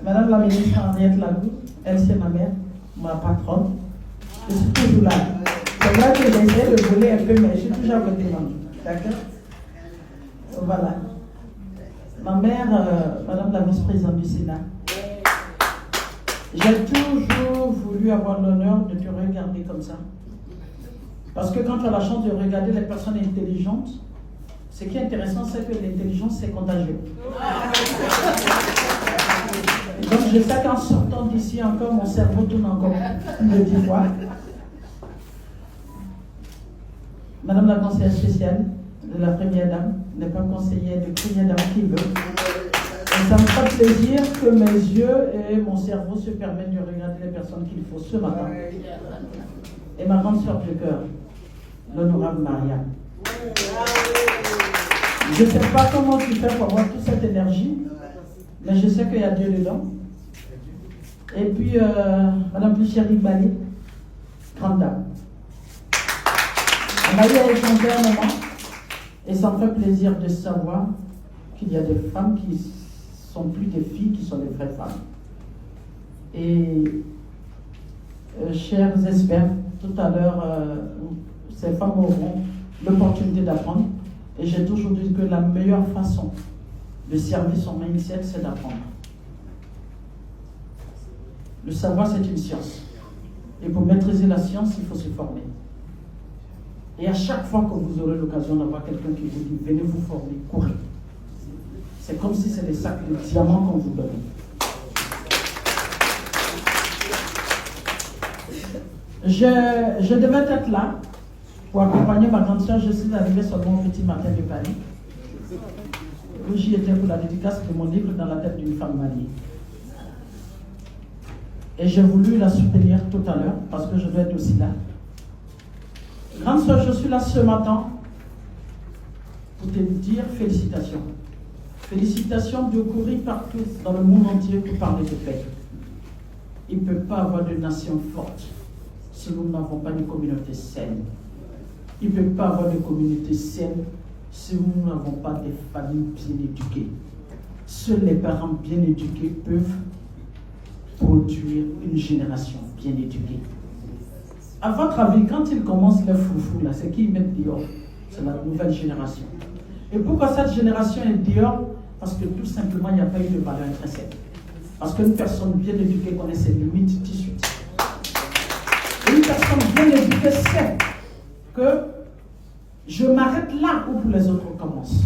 Madame la ministre Henriette Lagou, elle c'est ma mère, ma patronne. Je suis toujours là. C'est vrai que j'essaie de voler un peu, mais je suis toujours à côté de moi. D'accord? Voilà. Ma mère, Madame la vice-présidente du Sénat, j'ai toujours voulu avoir l'honneur de te regarder comme ça. Parce que quand tu as la chance de regarder les personnes intelligentes, ce qui est intéressant, c'est que l'intelligence, c'est contagieux. Donc je sais qu'en sortant d'ici encore, mon cerveau tourne encore de 10 fois. Madame la conseillère spéciale de la première dame, n'est pas conseillère de première dame qui veut. Et ça me fait plaisir que mes yeux et mon cerveau se permettent de regarder les personnes qu'il faut ce matin. Et ma grande sœur du cœur, l'honorable Maria. Je ne sais pas comment tu fais pour avoir toute cette énergie, mais je sais qu'il y a Dieu dedans. Et puis, Madame Plicheri Bali, grande dame. On a eu à échanger un moment, et ça me fait plaisir de savoir qu'il y a des femmes qui sont plus des filles, qui sont des vraies femmes. Et, chers experts, tout à l'heure, ces femmes auront l'opportunité d'apprendre. Et j'ai toujours dit que la meilleure façon de servir son mindset, c'est d'apprendre. Le savoir, c'est une science. Et pour maîtriser la science, il faut se former. Et à chaque fois que vous aurez l'occasion d'avoir quelqu'un qui vous dit « Venez vous former, courez ». C'est comme si c'était des sacs de diamants qu'on vous donne. Je devais être là pour accompagner ma grande soeur. Je suis arrivée seulement au petit matin de Paris, où j'y étais pour la dédicace de mon livre Dans la tête d'une femme mariée. Et j'ai voulu la soutenir tout à l'heure, parce que je dois être aussi là. Grande soeur, je suis là ce matin pour te dire félicitations. Félicitations de courir partout dans le monde entier pour parler de paix. Il ne peut pas y avoir de nation forte si nous n'avons pas de communauté saine. Il ne peut pas y avoir de communauté saine si nous n'avons pas des familles bien éduquées. Seuls les parents bien éduqués peuvent produire une génération bien éduquée. À votre avis, quand ils commencent les foufous, là, c'est qui ils mettent dehors? C'est la nouvelle génération. Et pourquoi cette génération est dehors? Parce que tout simplement, il n'y a pas eu de valeur intrinsèque. Parce qu'une personne bien éduquée connaît ses limites tout de suite. Et une personne bien éduquée sait que je m'arrête là où les autres commencent.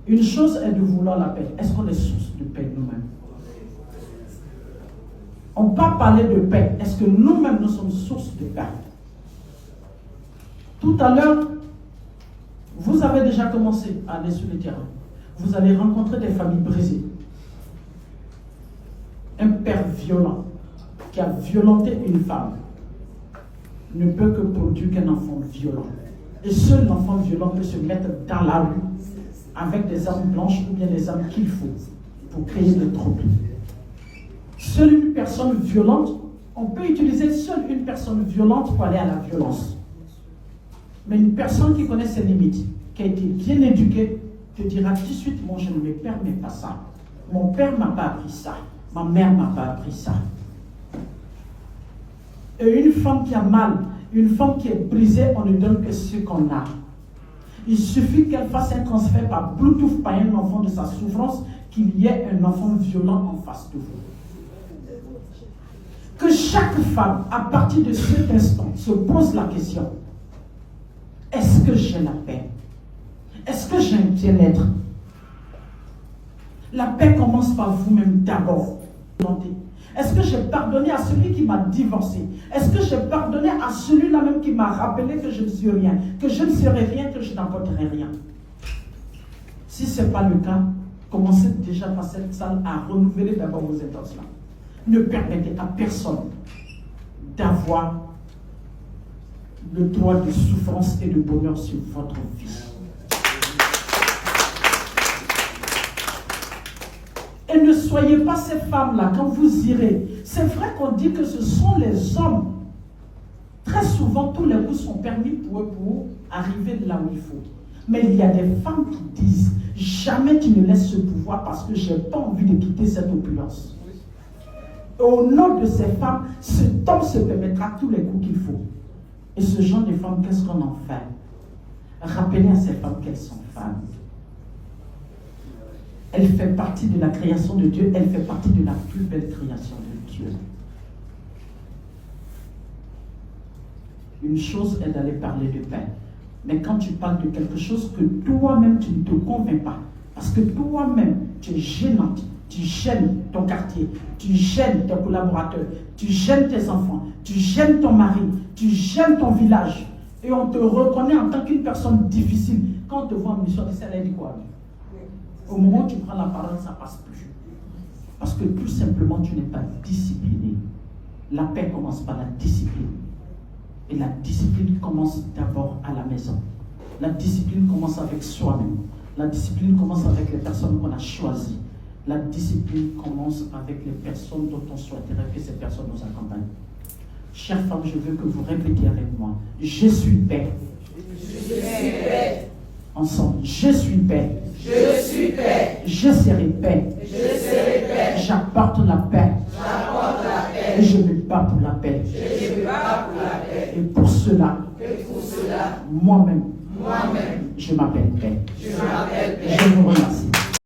Une chose est de vouloir la paix. Est-ce qu'on est source de paix nous-mêmes? On ne peut pas parler de paix. Est-ce que nous-mêmes nous sommes source de paix? Tout à l'heure, vous avez déjà commencé à aller sur le terrain. Vous allez rencontrer des familles brisées. Un père violent qui a violenté une femme ne peut que produire qu'un enfant violent. Et seul l'enfant violent peut se mettre dans la rue avec des armes blanches ou bien des armes qu'il faut pour créer des troubles. Seule une personne violente, on peut utiliser seule une personne violente pour aller à la violence. Mais une personne qui connaît ses limites, qui a été bien éduquée, te dira tout de suite, moi je ne me permets pas ça. Mon père ne m'a pas appris ça. Ma mère ne m'a pas appris ça. Et une femme qui a mal, une femme qui est brisée, on ne donne que ce qu'on a. Il suffit qu'elle fasse un transfert par Bluetooth par un enfant de sa souffrance, qu'il y ait un enfant violent en face de vous. Que chaque femme, à partir de cet instant, se pose la question: est-ce que j'ai la paix? Est-ce que j'ai un bien-être? La paix commence par vous-même d'abord. Est-ce que j'ai pardonné à celui qui m'a divorcé? Est-ce que j'ai pardonné à celui-là même qui m'a rappelé que je ne suis rien, que je ne serai rien, que je n'apporterai rien? Si ce n'est pas le cas, commencez déjà par cette salle à renouveler d'abord vos intentions. Ne permettez à personne d'avoir le droit de souffrance et de bonheur sur votre vie. Et ne soyez pas ces femmes-là quand vous irez. C'est vrai qu'on dit que ce sont les hommes. Très souvent, tous les coups sont permis pour eux pour arriver là où il faut. Mais il y a des femmes qui disent: Jamais tu ne laisses ce pouvoir parce que je n'ai pas envie de quitter cette opulence. Au nom de ces femmes, cet homme se permettra tous les coups qu'il faut. Et ce genre de femmes, qu'est-ce qu'on en fait? Rappelez à ces femmes qu'elles sont femmes. Elle fait partie de la création de Dieu, elle fait partie de la plus belle création de Dieu. Une chose est d'aller parler de paix. Mais quand tu parles de quelque chose que toi-même tu ne te convaincs pas, parce que toi-même tu es gênante, tu gênes ton quartier, tu gênes tes collaborateurs, tu gênes tes enfants, tu gênes ton mari, tu gênes ton village, et on te reconnaît en tant qu'une personne difficile. Quand on te voit en mission, tu sais, elle dit quoi? Au moment où tu prends la parole, ça ne passe plus. Parce que tout simplement, tu n'es pas discipliné. La paix commence par la discipline. Et la discipline commence d'abord à la maison. La discipline commence avec soi-même. La discipline commence avec les personnes qu'on a choisies. La discipline commence avec les personnes dont on souhaiterait que ces personnes nous accompagnent. Chères femmes, je veux que vous répétiez avec moi. Je suis paix. Je suis paix. Ensemble, je suis paix. Je suis paix. Je serai paix. Je serai paix. J'apporte la paix. J'apporte la paix. Et je me bats pour la paix. Je me bats pour la paix. Et pour cela, Moi-même, je m'appelle paix. je m'appelle paix. Je vous remercie.